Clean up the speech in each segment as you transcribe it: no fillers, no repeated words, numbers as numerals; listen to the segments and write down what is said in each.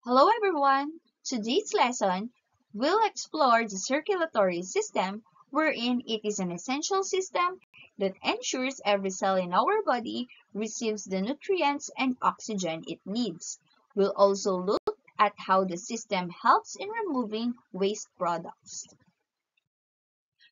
Hello everyone! Today's lesson will explore the circulatory system, wherein it is an essential system that ensures every cell in our body receives the nutrients and oxygen it needs. We'll also look at how the system helps in removing waste products.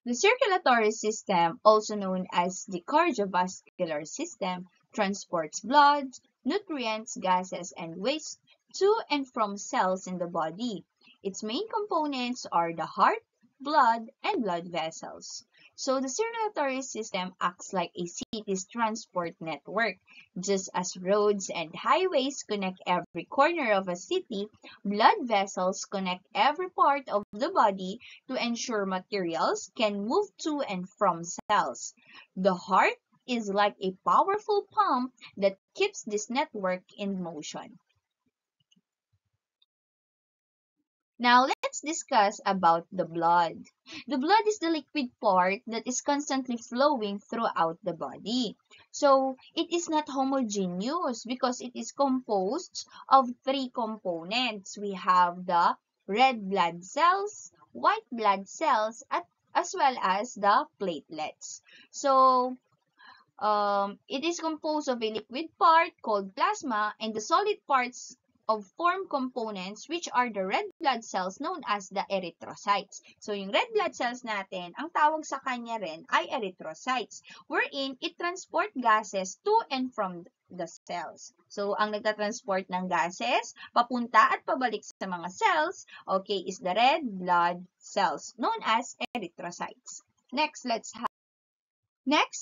The circulatory system, also known as the cardiovascular system, transports blood, nutrients, gases, and waste to and from cells in the body. Its main components are the heart, blood, and blood vessels. So the circulatory system acts like a city's transport network. Just as roads and highways connect every corner of a city, blood vessels connect every part of the body to ensure materials can move to and from cells. The heart is like a powerful pump that keeps this network in motion. Now let's discuss about the blood. The blood is the liquid part that is constantly flowing throughout the body. So it is not homogeneous because it is composed of three components. We have the red blood cells, white blood cells, as well as the platelets. So it is composed of a liquid part called plasma and the solid parts of form components which are the red blood cells known as the erythrocytes. So, yung red blood cells natin, ang tawag sa kanya rin ay erythrocytes, wherein it transport gases to and from the cells. So, ang nagtatransport ng gases, papunta at pabalik sa mga cells, okay, is the red blood cells known as erythrocytes. Next,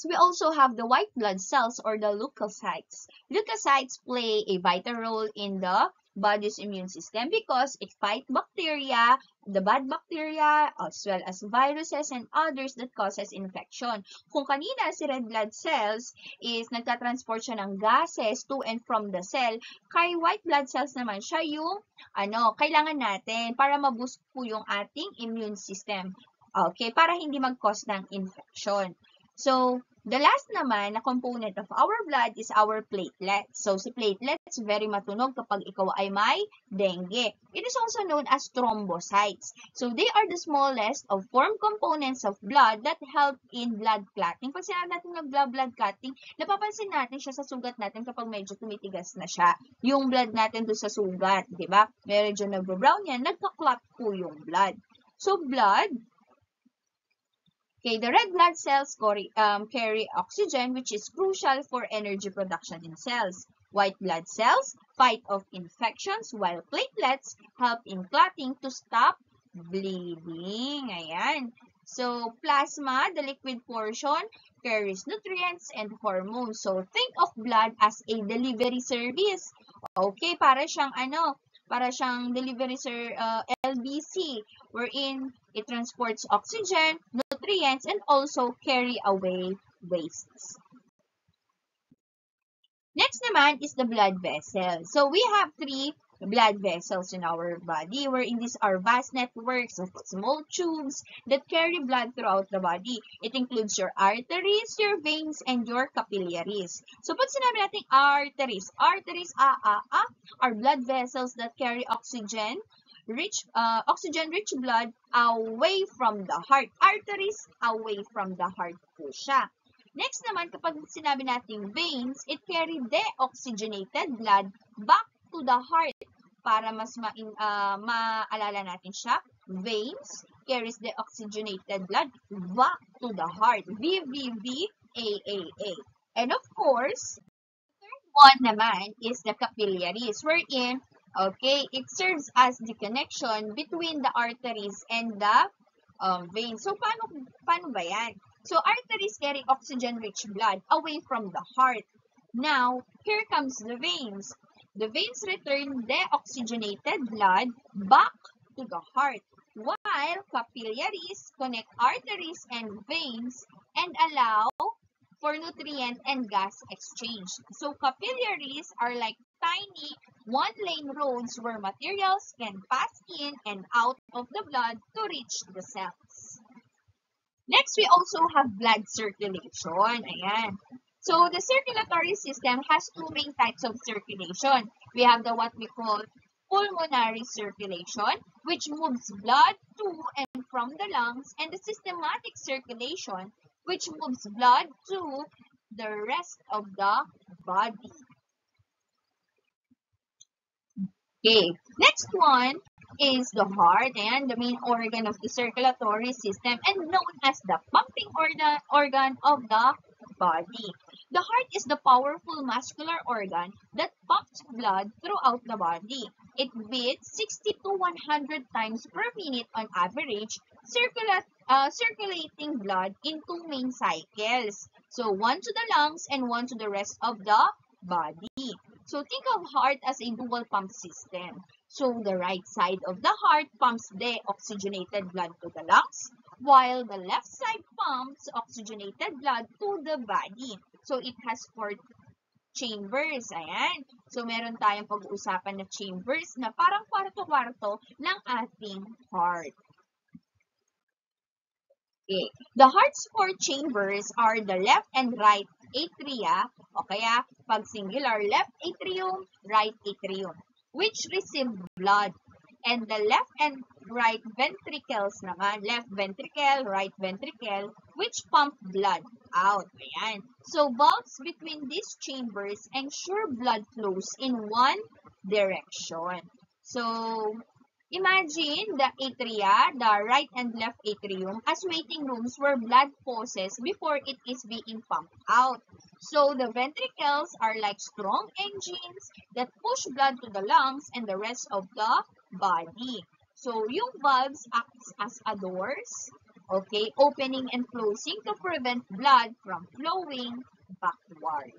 we also have the white blood cells or the leukocytes. Leukocytes play a vital role in the body's immune system because it fights bacteria, the bad bacteria, as well as viruses and others that causes infection. Kung kanina si red blood cells is nagtatransport siya ng gases to and from the cell, kay white blood cells naman siya yung kailangan natin para ma-boost po yung ating immune system. Okay, para hindi mag-cause ng infection. So, the last naman na component of our blood is our platelets. So, si platelets, very matunog kapag ikaw ay may dengue. It is also known as thrombocytes. So, they are the smallest of form components of blood that help in blood clotting. Pag sinabi natin blood clotting, napapansin natin siya sa sugat natin kapag medyo tumitigas na siya. Yung blood natin doon sa sugat, di ba? Medyo nag-brown yan, nagka-clot po yung blood. So, blood, okay, the red blood cells carry oxygen, which is crucial for energy production in cells. White blood cells fight off infections, while platelets help in clotting to stop bleeding. Ayan. So, plasma, the liquid portion, carries nutrients and hormones. So, think of blood as a delivery service. Okay, para siyang delivery LBC, wherein it transports oxygen, nutrients, and also carry away wastes. Next naman is the blood vessel. So we have three blood vessels in our body, wherein these are vast networks of small tubes that carry blood throughout the body. It includes your arteries, your veins, and your capillaries. So pag sinabi natin arteries are blood vessels that carry oxygen-rich blood away from the heart. Arteries, away from the heart po siya. Next naman, kapag sinabi natin veins, it carry deoxygenated blood back to the heart. Para mas maalala natin siya, veins carries deoxygenated blood back to the heart. VVVAAA. And of course, the third one naman is the capillaries, wherein, okay, it serves as the connection between the arteries and the veins. So, paano ba yan? So, arteries carry oxygen-rich blood away from the heart. Now, here comes the veins. The veins return deoxygenated blood back to the heart, while capillaries connect arteries and veins and allow for nutrient and gas exchange. So, capillaries are like tiny one-lane roads where materials can pass in and out of the blood to reach the cells. Next, we also have blood circulation. Ayan. So, the circulatory system has two main types of circulation. We have the what we call pulmonary circulation, which moves blood to and from the lungs, and the systematic circulation, which moves blood to the rest of the body. Okay, next one is the heart, and the main organ of the circulatory system and known as the pumping organ of the body. The heart is the powerful muscular organ that pumps blood throughout the body. It beats 60 to 100 times per minute on average, circulating blood in two main cycles. So one to the lungs and one to the rest of the body. So think of heart as a dual pump system. So the right side of the heart pumps deoxygenated blood to the lungs, while the left side pumps oxygenated blood to the body. So it has four chambers. Ayan. So meron tayong pag-uusapan na chambers na parang kwarto-kwarto ng ating heart. Okay. The heart's four chambers are the left and right atria, o kaya pag singular, left atrium, right atrium, which receive blood. And the left and right ventricles naman, left ventricle, right ventricle, which pump blood out. Ayan. So valves between these chambers ensure blood flows in one direction. So imagine the atria, the right and left atrium, as waiting rooms where blood pauses before it is being pumped out. So the ventricles are like strong engines that push blood to the lungs and the rest of the body. So yung valves acts as a doors, okay, opening and closing to prevent blood from flowing backward.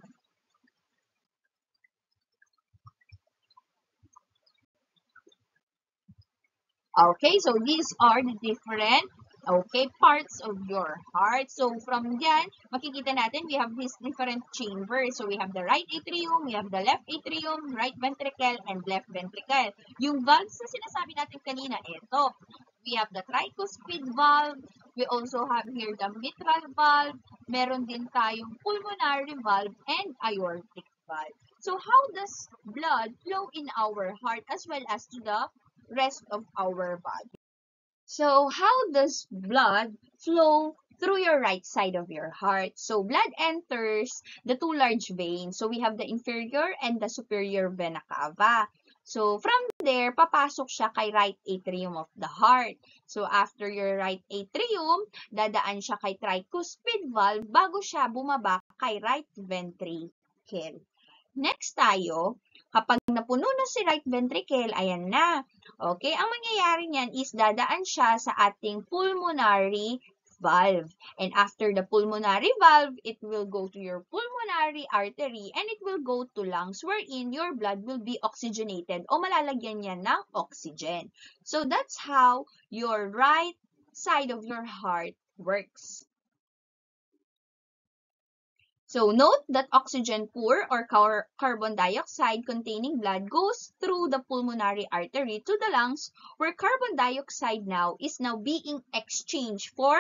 Okay, so these are the different, okay, parts of your heart. So from dyan, makikita natin we have these different chambers. So we have the right atrium, we have the left atrium, right ventricle, and left ventricle. Yung valves na sinasabi natin kanina, ito. We have the tricuspid valve. We also have here the mitral valve. Meron din tayong pulmonary valve and aortic valve. So how does blood flow in our heart as well as to the rest of our body? So how does blood flow through your right side of your heart? So blood enters the two large veins. So we have the inferior and the superior vena cava. So from there, papasok siya kay right atrium of the heart. So after your right atrium, dadaan siya kay tricuspid valve bago siya bumaba kay right ventricle. Next tayo, kapag napuno na si right ventricle, ayan na. Okay, ang mangyayari niyan is dadaan siya sa ating pulmonary valve. And after the pulmonary valve, it will go to your pulmonary artery and it will go to lungs wherein your blood will be oxygenated o malalagyan niya ng oxygen. So that's how your right side of your heart works. So note that oxygen poor or carbon dioxide containing blood goes through the pulmonary artery to the lungs where carbon dioxide now is being exchanged for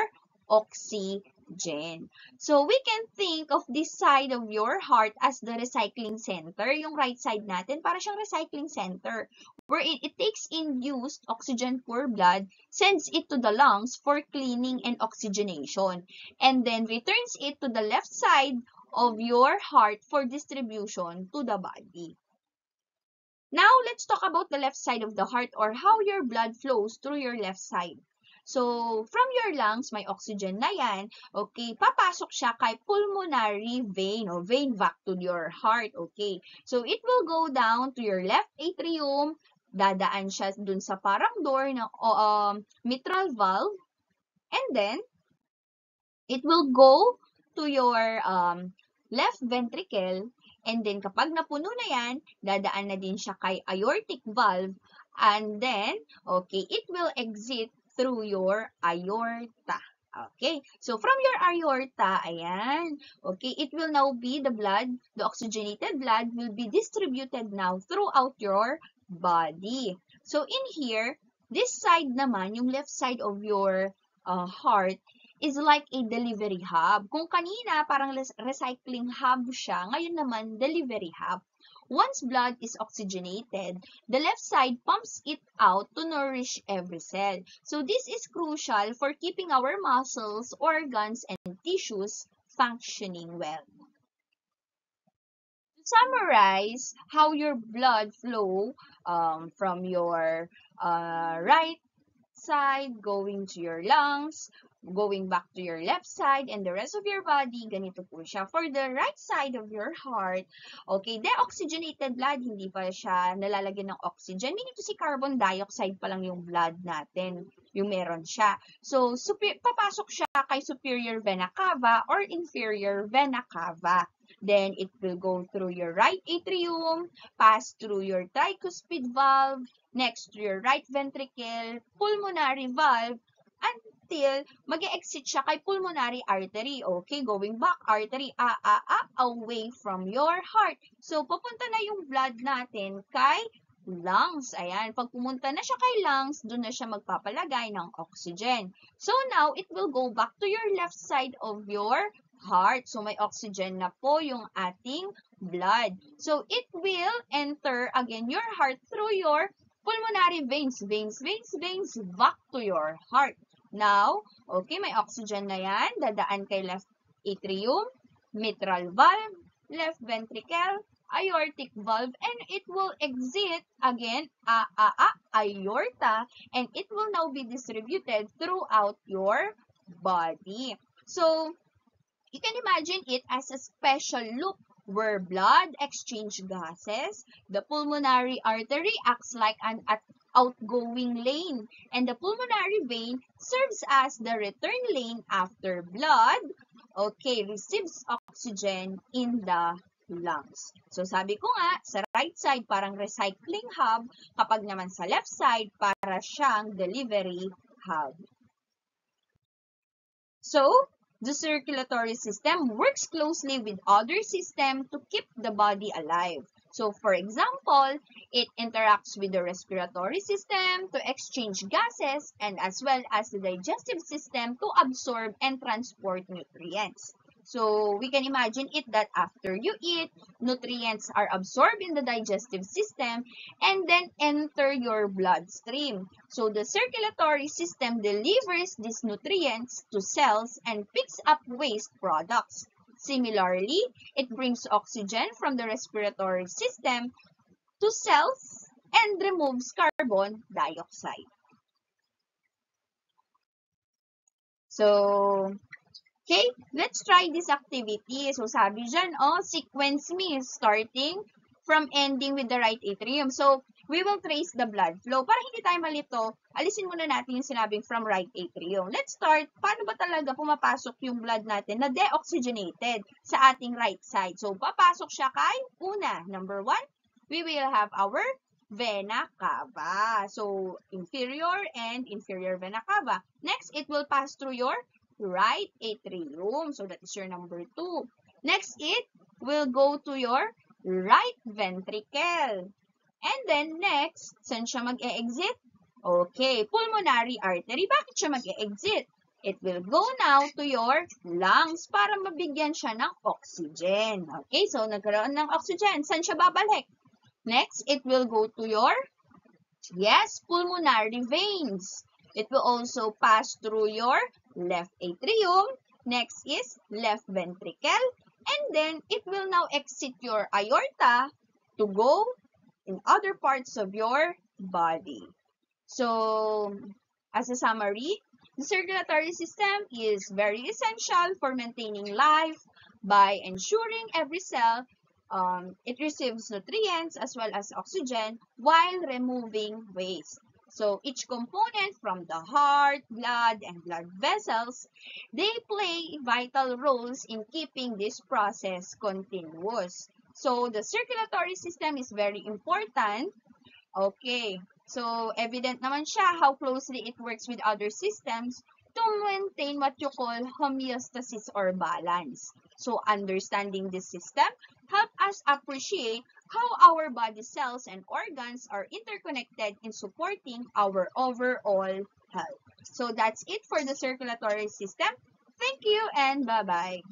oxygen. So we can think of this side of your heart as the recycling center. Yung right side natin, para siyang recycling center where it takes in used oxygen poor blood, sends it to the lungs for cleaning and oxygenation, and then returns it to the left side of your heart for distribution to the body. Now, let's talk about the left side of the heart or how your blood flows through your left side. So, from your lungs, may oxygen na yan. Okay, papasok siya kay pulmonary vein o vein vac to your heart. Okay, so it will go down to your left atrium. Dadaan siya dun sa parang door ng mitral valve. And then, it will go to your left ventricle, and then kapag napuno na yan, dadaan na din siya kay aortic valve, and then, okay, it will exit through your aorta. Okay, so from your aorta, ayan, okay, it will now be the blood, the oxygenated blood will be distributed now throughout your body. So in here, this side naman, yung left side of your heart, is like a delivery hub. Kung kanina, parang recycling hub siya, ngayon naman, delivery hub. Once blood is oxygenated, the left side pumps it out to nourish every cell. So this is crucial for keeping our muscles, organs, and tissues functioning well. To summarize how your blood flow from your right side, going to your lungs, going back to your left side, and the rest of your body, ganito po siya. For the right side of your heart, okay, deoxygenated blood, hindi pa siya nalalagyan ng oxygen. Meaning to si carbon dioxide pa lang yung blood natin, yung meron siya. So, papasok siya kay superior vena cava or inferior vena cava. Then, it will go through your right atrium, pass through your tricuspid valve, next to your right ventricle, pulmonary valve, until mag-exit siya kay pulmonary artery. Okay, going back, artery, away from your heart. So, papunta na yung blood natin kay lungs. Ayan, pag pumunta na siya kay lungs, doon na siya magpapalagay ng oxygen. So, now, it will go back to your left side of your heart. So, may oxygen na po yung ating blood. So, it will enter again your heart through your pulmonary veins, back to your heart. Now, okay, may oxygen na yan. Dadaan kay left atrium, mitral valve, left ventricle, aortic valve, and it will exit again, aorta, and it will now be distributed throughout your body. So, you can imagine it as a special loop where blood exchange gases. The pulmonary artery acts like an outgoing lane, and the pulmonary vein serves as the return lane after blood, okay, receives oxygen in the lungs. So, sabi ko nga, sa right side, parang recycling hub, kapag naman sa left side, para siyang delivery hub. So, the circulatory system works closely with other systems to keep the body alive. So, for example, it interacts with the respiratory system to exchange gases and as well as the digestive system to absorb and transport nutrients. So, we can imagine it that after you eat, nutrients are absorbed in the digestive system and then enter your bloodstream. So, the circulatory system delivers these nutrients to cells and picks up waste products. Similarly, it brings oxygen from the respiratory system to cells and removes carbon dioxide. So, okay, let's try this activity. So, sabi dyan, sequence me, starting from ending with the right atrium. So, we will trace the blood flow. Para hindi tayo malito, alisin muna natin yung sinabing from right atrium. Let's start, paano ba talaga pumapasok yung blood natin na deoxygenated sa ating right side? So, papasok siya kay, una, number 1, we will have our vena cava. So, inferior and inferior vena cava. Next, it will pass through your right atrium. So, that is your number 2. Next, it will go to your right ventricle. And then, next, saan siya mag-e-exit? Okay, pulmonary artery. Bakit siya mag-e-exit? It will go now to your lungs para mabigyan siya ng oxygen. Okay, so nagkaroon ng oxygen. Saan siya babalik? Next, it will go to your, pulmonary veins. It will also pass through your left atrium. Next is left ventricle. And then, it will now exit your aorta to go in other parts of your body. So, as a summary, the circulatory system is very essential for maintaining life by ensuring every cell it receives nutrients as well as oxygen while removing waste. So, each component from the heart, blood, and blood vessels, they play vital roles in keeping this process continuous. So, the circulatory system is very important. Okay. So, evident naman siya how closely it works with other systems to maintain what you call homeostasis or balance. So, understanding this system help us appreciate how our body cells and organs are interconnected in supporting our overall health. So, that's it for the circulatory system. Thank you and bye-bye.